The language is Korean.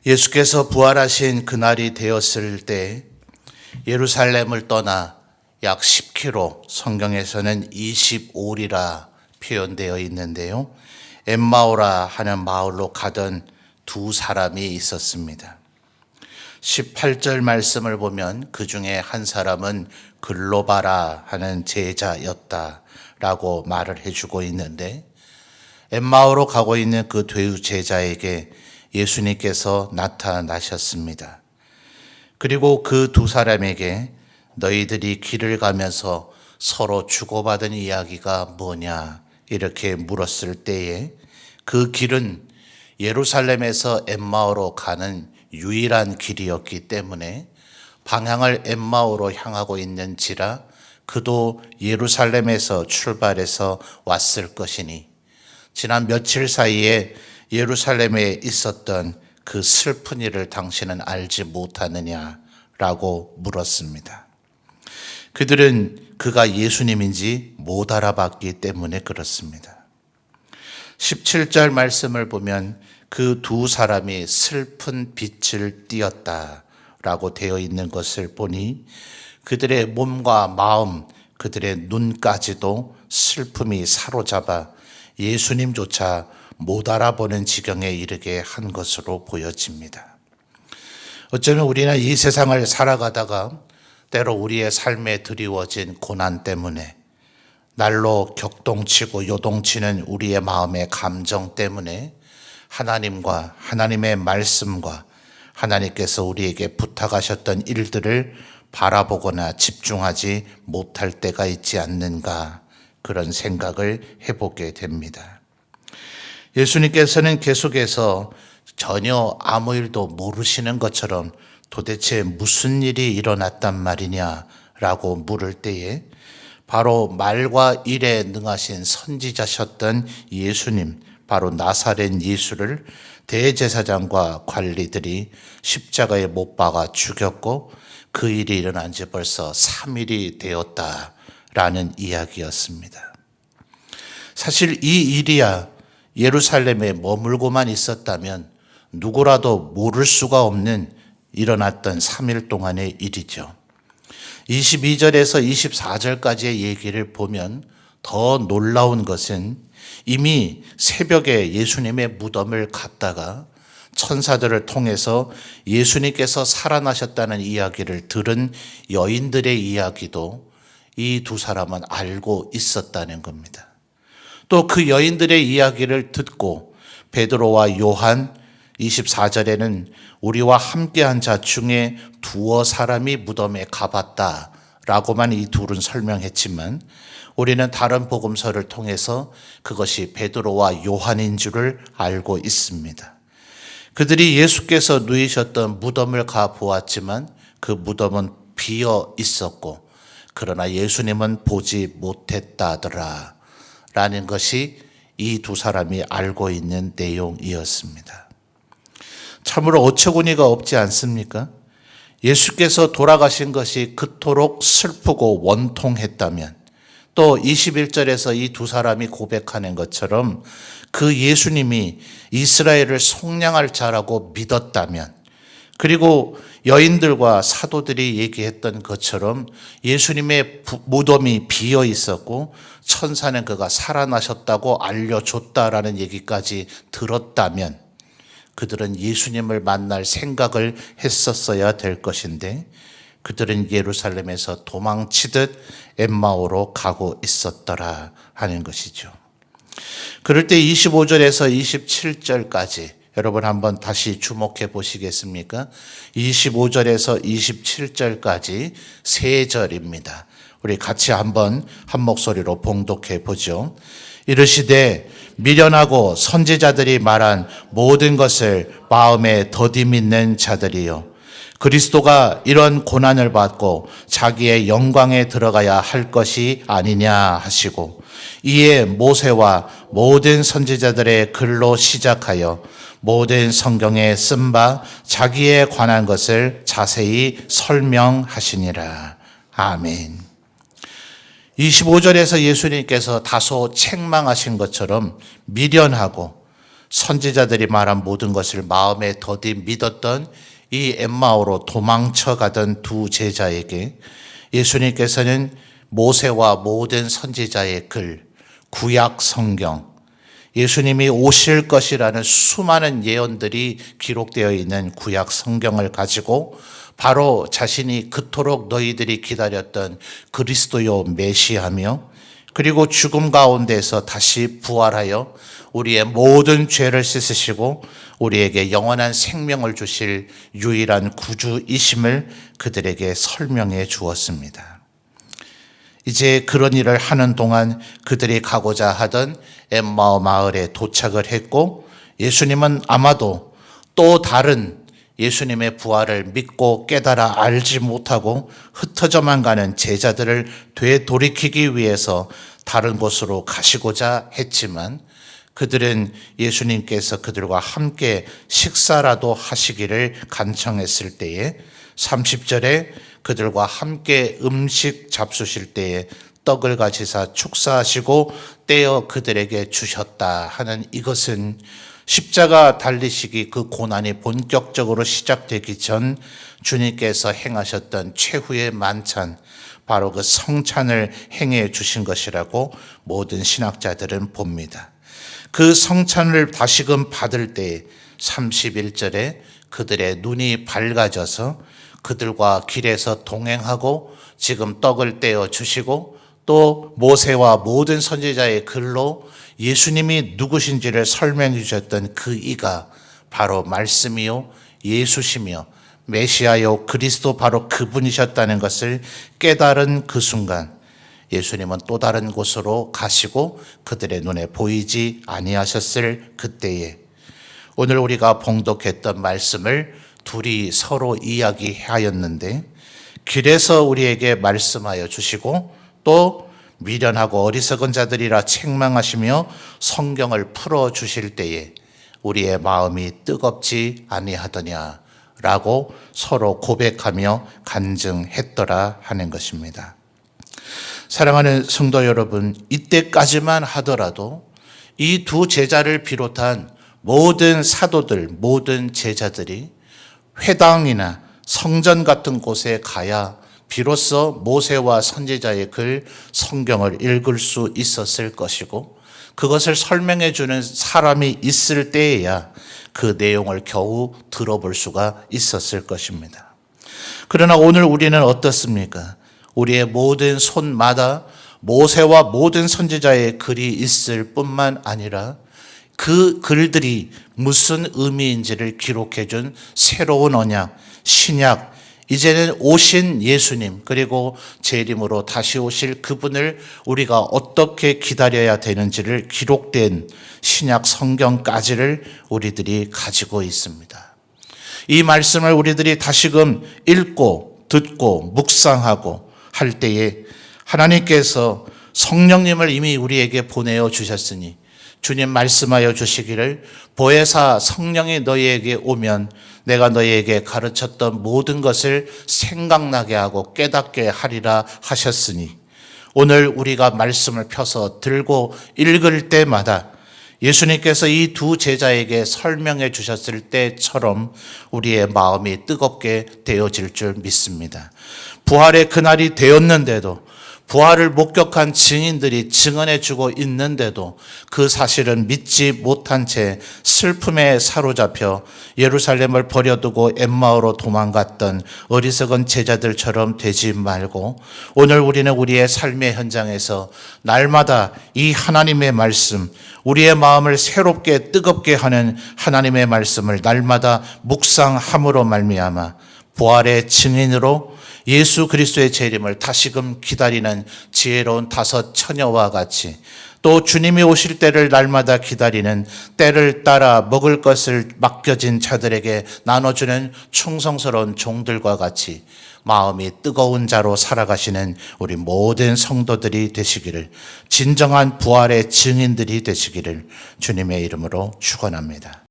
예수께서 부활하신 그날이 되었을 때 예루살렘을 떠나 약 10km, 성경에서는 25리라 표현되어 있는데요. 엠마오라 하는 마을로 가던 두 사람이 있었습니다. 18절 말씀을 보면 그 중에 한 사람은 글로바라 하는 제자였다라고 말을 해주고 있는데, 엠마오로 가고 있는 그 두 제자에게 예수님께서 나타나셨습니다. 그리고 그 두 사람에게 너희들이 길을 가면서 서로 주고받은 이야기가 뭐냐 이렇게 물었을 때에 그 길은 예루살렘에서 엠마오로 가는 유일한 길이었기 때문에 방향을 엠마오로 향하고 있는지라 그도 예루살렘에서 출발해서 왔을 것이니 지난 며칠 사이에 예루살렘에 있었던 그 슬픈 일을 당신은 알지 못하느냐라고 물었습니다. 그들은 그가 예수님인지 못 알아봤기 때문에 그렇습니다. 17절 말씀을 보면 그 두 사람이 슬픈 빛을 띠었다라고 되어 있는 것을 보니 그들의 몸과 마음, 그들의 눈까지도 슬픔이 사로잡아 예수님조차 못 알아보는 지경에 이르게 한 것으로 보여집니다. 어쩌면 우리는 이 세상을 살아가다가 때로 우리의 삶에 드리워진 고난 때문에 날로 격동치고 요동치는 우리의 마음의 감정 때문에 하나님과 하나님의 말씀과 하나님께서 우리에게 부탁하셨던 일들을 바라보거나 집중하지 못할 때가 있지 않는가, 그런 생각을 해보게 됩니다. 예수님께서는 계속해서 전혀 아무 일도 모르시는 것처럼 도대체 무슨 일이 일어났단 말이냐라고 물을 때에 바로 말과 일에 능하신 선지자셨던 예수님, 바로 나사렛 예수를 대제사장과 관리들이 십자가에 못 박아 죽였고 그 일이 일어난 지 벌써 3일이 되었다라는 이야기였습니다. 사실 이 일이야 예루살렘에 머물고만 있었다면 누구라도 모를 수가 없는 일어났던 3일 동안의 일이죠. 22절에서 24절까지의 얘기를 보면 더 놀라운 것은 이미 새벽에 예수님의 무덤을 갔다가 천사들을 통해서 예수님께서 살아나셨다는 이야기를 들은 여인들의 이야기도 이 두 사람은 알고 있었다는 겁니다. 또 그 여인들의 이야기를 듣고 베드로와 요한, 24절에는 우리와 함께한 자 중에 두어 사람이 무덤에 가봤다라고만 이 둘은 설명했지만 우리는 다른 복음서를 통해서 그것이 베드로와 요한인 줄을 알고 있습니다. 그들이 예수께서 누이셨던 무덤을 가보았지만 그 무덤은 비어 있었고 그러나 예수님은 보지 못했다더라 라는 것이 이 두 사람이 알고 있는 내용이었습니다. 참으로 어처구니가 없지 않습니까? 예수께서 돌아가신 것이 그토록 슬프고 원통했다면 또 21절에서 이 두 사람이 고백하는 것처럼 그 예수님이 이스라엘을 속량할 자라고 믿었다면, 그리고 여인들과 사도들이 얘기했던 것처럼 예수님의 무덤이 비어 있었고 천사는 그가 살아나셨다고 알려줬다라는 얘기까지 들었다면 그들은 예수님을 만날 생각을 했었어야 될 것인데 그들은 예루살렘에서 도망치듯 엠마오로 가고 있었더라 하는 것이죠. 그럴 때 25절에서 27절까지 여러분 한번 다시 주목해 보시겠습니까? 25절에서 27절까지 세 절입니다. 우리 같이 한번 한 목소리로 봉독해 보죠. 이르시되 미련하고 선지자들이 말한 모든 것을 마음에 더디 믿는 자들이요, 그리스도가 이런 고난을 받고 자기의 영광에 들어가야 할 것이 아니냐 하시고 이에 모세와 모든 선지자들의 글로 시작하여 모든 성경에 쓴 바 자기에 관한 것을 자세히 설명하시니라. 아멘. 25절에서 예수님께서 다소 책망하신 것처럼 미련하고 선지자들이 말한 모든 것을 마음에 더디 믿었던 이 엠마오로 도망쳐가던 두 제자에게 예수님께서는 모세와 모든 선지자의 글, 구약 성경, 예수님이 오실 것이라는 수많은 예언들이 기록되어 있는 구약 성경을 가지고 바로 자신이 그토록 너희들이 기다렸던 그리스도요 메시아며 그리고 죽음 가운데서 다시 부활하여 우리의 모든 죄를 씻으시고 우리에게 영원한 생명을 주실 유일한 구주이심을 그들에게 설명해 주었습니다. 이제 그런 일을 하는 동안 그들이 가고자 하던 엠마오 마을에 도착을 했고 예수님은 아마도 또 다른 예수님의 부활을 믿고 깨달아 알지 못하고 흩어져만 가는 제자들을 되돌이키기 위해서 다른 곳으로 가시고자 했지만 그들은 예수님께서 그들과 함께 식사라도 하시기를 간청했을 때에 30절에 그들과 함께 음식 잡수실 때에 떡을 가지사 축사하시고 떼어 그들에게 주셨다 하는 이것은 십자가 달리시기 그 고난이 본격적으로 시작되기 전 주님께서 행하셨던 최후의 만찬, 바로 그 성찬을 행해 주신 것이라고 모든 신학자들은 봅니다. 그 성찬을 다시금 받을 때 31절에 그들의 눈이 밝아져서 그들과 길에서 동행하고 지금 떡을 떼어 주시고 또 모세와 모든 선지자의 글로 예수님이 누구신지를 설명해 주셨던 그 이가 바로 말씀이요 예수시며 메시아요 그리스도 바로 그분이셨다는 것을 깨달은 그 순간 예수님은 또 다른 곳으로 가시고 그들의 눈에 보이지 아니하셨을 그때에 오늘 우리가 봉독했던 말씀을 둘이 서로 이야기하였는데 길에서 우리에게 말씀하여 주시고 또 미련하고 어리석은 자들이라 책망하시며 성경을 풀어 주실 때에 우리의 마음이 뜨겁지 아니하더냐 라고 서로 고백하며 간증했더라 하는 것입니다. 사랑하는 성도 여러분, 이때까지만 하더라도 이 두 제자를 비롯한 모든 사도들, 모든 제자들이 회당이나 성전 같은 곳에 가야 비로소 모세와 선지자의 글 성경을 읽을 수 있었을 것이고 그것을 설명해 주는 사람이 있을 때에야 그 내용을 겨우 들어볼 수가 있었을 것입니다. 그러나 오늘 우리는 어떻습니까? 우리의 모든 손마다 모세와 모든 선지자의 글이 있을 뿐만 아니라 그 글들이 무슨 의미인지를 기록해 준 새로운 언약, 신약, 이제는 오신 예수님 그리고 재림으로 다시 오실 그분을 우리가 어떻게 기다려야 되는지를 기록된 신약 성경까지를 우리들이 가지고 있습니다. 이 말씀을 우리들이 다시금 읽고 듣고 묵상하고 할 때에 하나님께서 성령님을 이미 우리에게 보내어 주셨으니 주님 말씀하여 주시기를 보혜사 성령이 너희에게 오면 내가 너희에게 가르쳤던 모든 것을 생각나게 하고 깨닫게 하리라 하셨으니 오늘 우리가 말씀을 펴서 들고 읽을 때마다 예수님께서 이 두 제자에게 설명해 주셨을 때처럼 우리의 마음이 뜨겁게 되어질 줄 믿습니다. 부활의 그날이 되었는데도 부활을 목격한 증인들이 증언해 주고 있는데도 그 사실은 믿지 못한 채 슬픔에 사로잡혀 예루살렘을 버려두고 엠마오로 도망갔던 어리석은 제자들처럼 되지 말고 오늘 우리는 우리의 삶의 현장에서 날마다 이 하나님의 말씀, 우리의 마음을 새롭게 뜨겁게 하는 하나님의 말씀을 날마다 묵상함으로 말미암아 부활의 증인으로 예수 그리스도의 재림을 다시금 기다리는 지혜로운 다섯 처녀와 같이 또 주님이 오실 때를 날마다 기다리는 때를 따라 먹을 것을 맡겨진 자들에게 나눠주는 충성스러운 종들과 같이 마음이 뜨거운 자로 살아가시는 우리 모든 성도들이 되시기를 진정한 부활의 증인들이 되시기를 주님의 이름으로 축원합니다.